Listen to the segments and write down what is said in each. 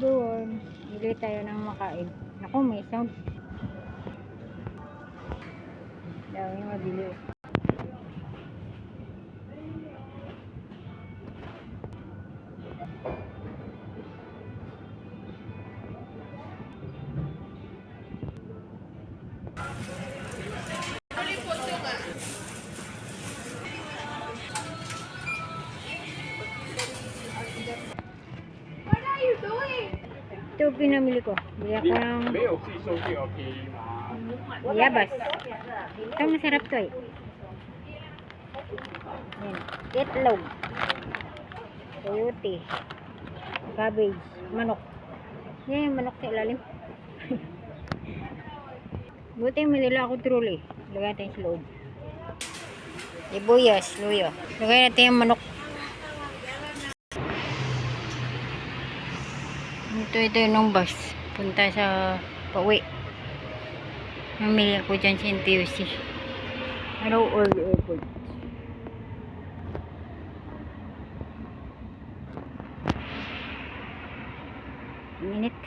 Doon, bili tayo ng makain. Naku, may sound. Dami mabili. Ito pinamili ko. Bili ako ng yabas. Ito masarap to eh. Yan. Itlog. Coyote. Cabbage. Manok. Yan yung manok sa ilalim. Buti may dala ako truly. Lagay natin sa loob. Ibuyas. Luyo. Lagay natin yung manok. Ito yung bus. Punta sa pauwi. Namili ako dyan sa NTUC. Hello, Old Airport. Minute.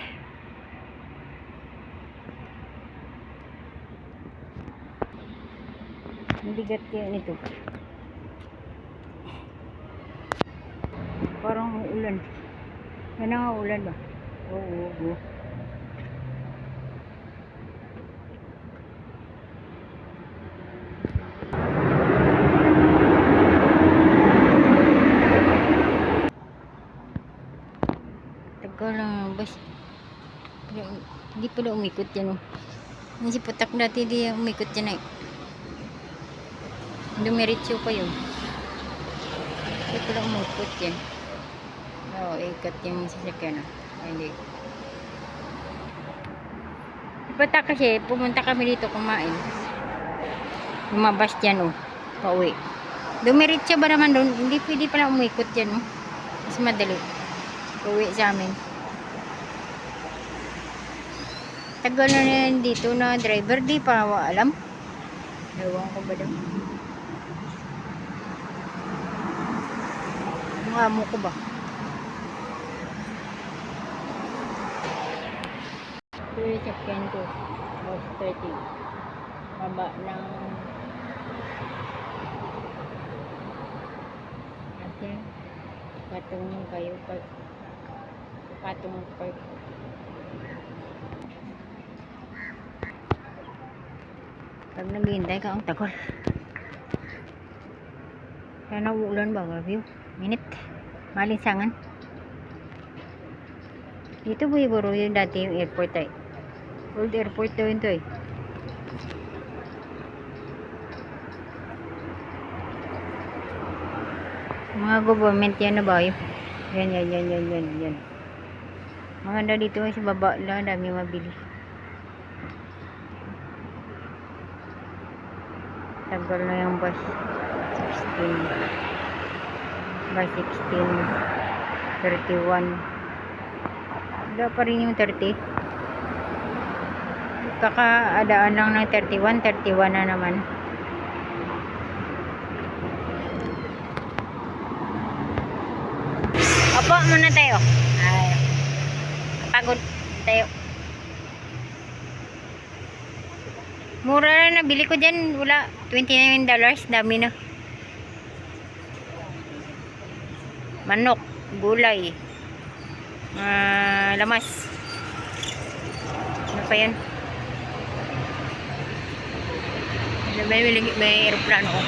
Bigat yan ito. Parang ulan. Yan ang ulan ba? Oo. Tagal lang bus. Hindi pala umikot yan. Hindi si Putak dati di umikot yan eh. Dumiretso pa yun. Hindi pala umikot yan. Oo, ikat yung sasakyan. Hindi. Putak kasi pumunta kami dito kumain. Lumabas dyan pauwi. Dumiretso ba naman doon? Hindi pwede pala umikot yan mas madali. Uwi sa amin. Tagal na yan dito na driver. Di pa alam. Ewan ko ba daw. Ang amo ko ba? Ito yung sakyan ko. Bus 30. Baba ng atin. Patong kayo pag patong park. Pag naghihintay ka ang tagal. Sana uulan ba view? Minute. Malinsangan. Dito buro yung dati yung airport ay. Old airport daw yun to eh. Mga government yan na ba yun? Yan. Maganda dito sa baba lang, dami mabili. Tagal na yung bus. 16. Bus 16. 31. Wala pa rin yung 30. Kakaadaan lang ng 31. 31 na naman. Opo muna tayo. Ay. Kapagod tayo. Mura na nabili ko dyan. Wala. $29. Dami na. Manok. Gulay. Lamas. Ano pa yan? May aeroplano ko.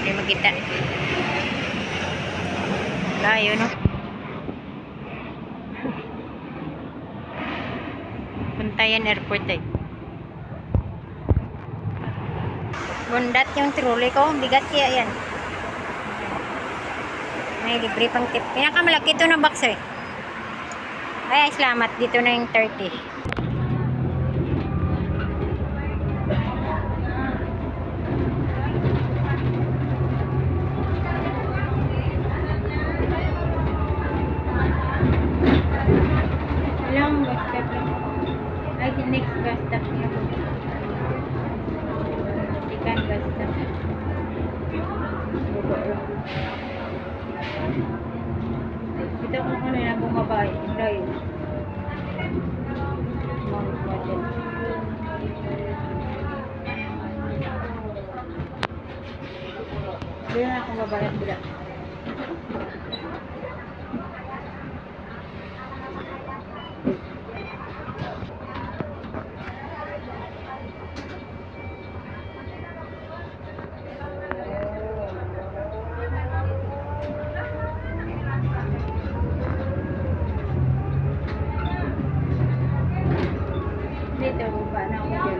Hindi makita. Layo no. Puntayan airport eh. Bundat yung trolley ko. Bigat kaya yan. May libre pang tip. Pinakamalaki ito na box eh. Ay, salamat. Dito na yung 30. Ay, the next bus stop niya. Second bus stop. Ito kung ano yan, bumaba eh. Layo. Mount Maden. Hindi na akong babayang bila. Dito, baba na ako dyan.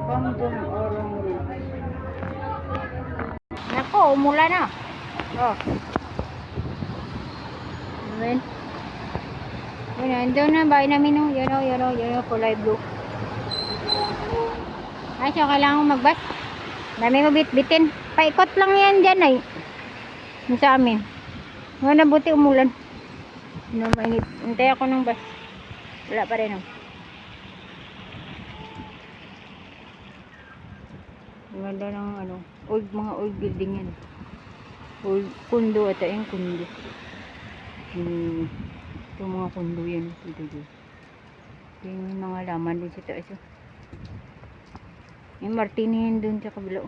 Pangpong Orong Ridge. Nako, umulan na. Oh. Amen. Ayan, doon na bahay namin nung, yun o, kulay blue. Ay, siya kailangan ko magbas. Dami mo bit-bitin. Paikot lang yan dyan ay. Yung sa amin. Ngayon na buti umulan. No, mainit. Hintay ako ng bus. Wala pa rin o. Ganda ng ano, mga old building yan. Old kundo ata yung kundo. Ito mga kundo yan. Ito. Yung mga laman din sa taas. Yung martini yun dun sa kabila.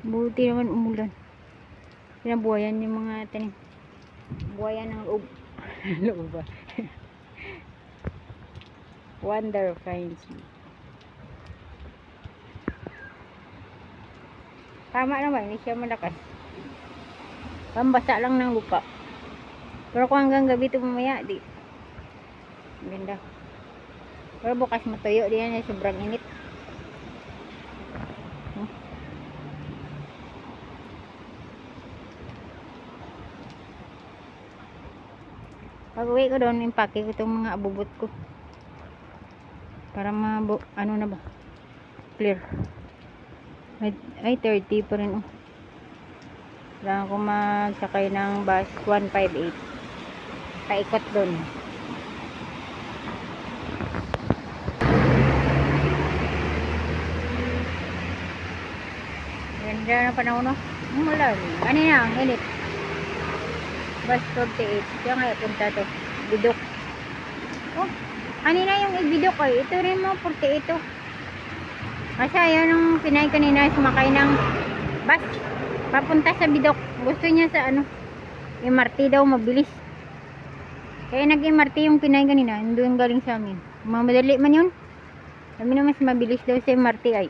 Buti naman umulan. Pinabuhayan yung mga tanim. Buhayan ng loob. Loob ba? Wonder finds me. Tama naman, hindi siya malakas. Pambasa lang ng lupa. Pero kung hanggang gabi ito mamaya, di. Ganda. Pero bukas matuyo din yan, sobrang init. Pag uwi ko doon, impake ko itong mga abubot ko. Para ano na ba? Clear. Ay, 30 pa rin. Kailangan ko magsakay ng bus 158. Paikot doon. Ganda na panahon, no? Umulan. Kanina, ang init. Bus 48. Kaya nga punta to. Bidok. Oh, kanina yung ibidok ay. Ito rin mo, 48 to. Kasi ayaw nung Pinay kanina sumakay ng bus. Papunta sa Bidok. Gusto niya sa ano. MRT daw, mabilis. Kaya nag-MRT yung Pinay kanina. Doon galing sa amin. Mamadali man yun. Sabi na mas mabilis daw sa MRT ay.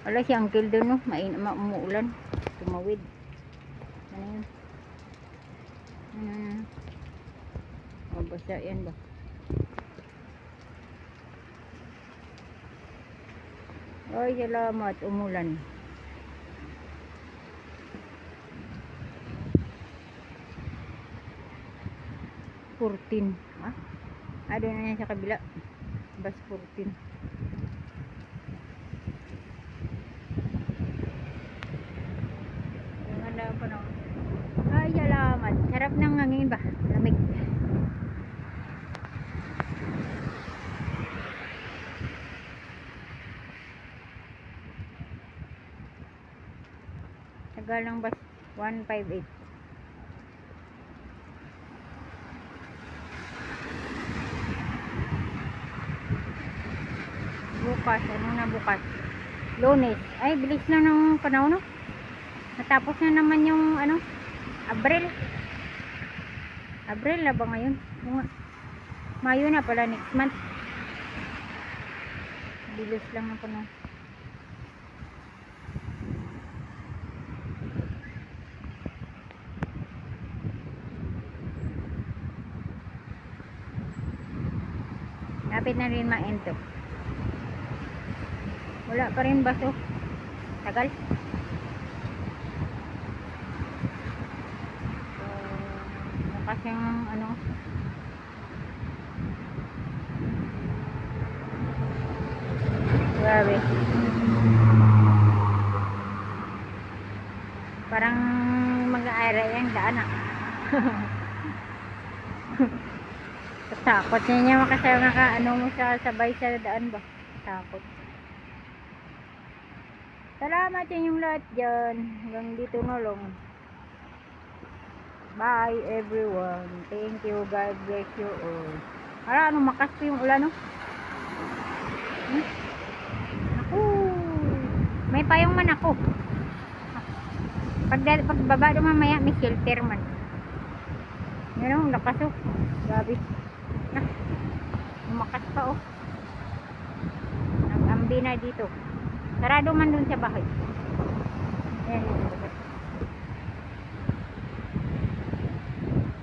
Wala si uncle doon, no? Umuulan. Tumawid. Ano yun? Mabasa yan ba? Ay, salamat. Umulan. Purtin. Ah? Doon na yan sa kabila. Bus 14. Ganda pa na. Ay, salamat. Sarap ng hangin ba? Lamig. Tagalang bus 158. Bukas, ano na bukas? Lunes. Ay, bilis na ng panahon, no? Natapos na naman yung ano, Abril. Abril na ba ngayon? Mayo na pala next month. Bilis lang ng panahon. Lapit na rin ma-end to. Wala pa rin baso. Tagal. Bukas yung ano. Grabe. Parang mag-aara yung daan, ah. Sa Takot niya makasama ka, ano mo sa sabay sa daan ba? Takot. Salamat sa inyong lahat dyan. Hanggang dito na lang. Bye everyone. Thank you. God bless you all. Ala, ano makas pa yung ulan, no? Ako. May payong man ako. Pagbaba doon mamaya, may shelter man. Yan o, lakas o. Grabe. Umakas pa o. Nag-ambi na dito. Sarado man dun sa bahay. Ayan.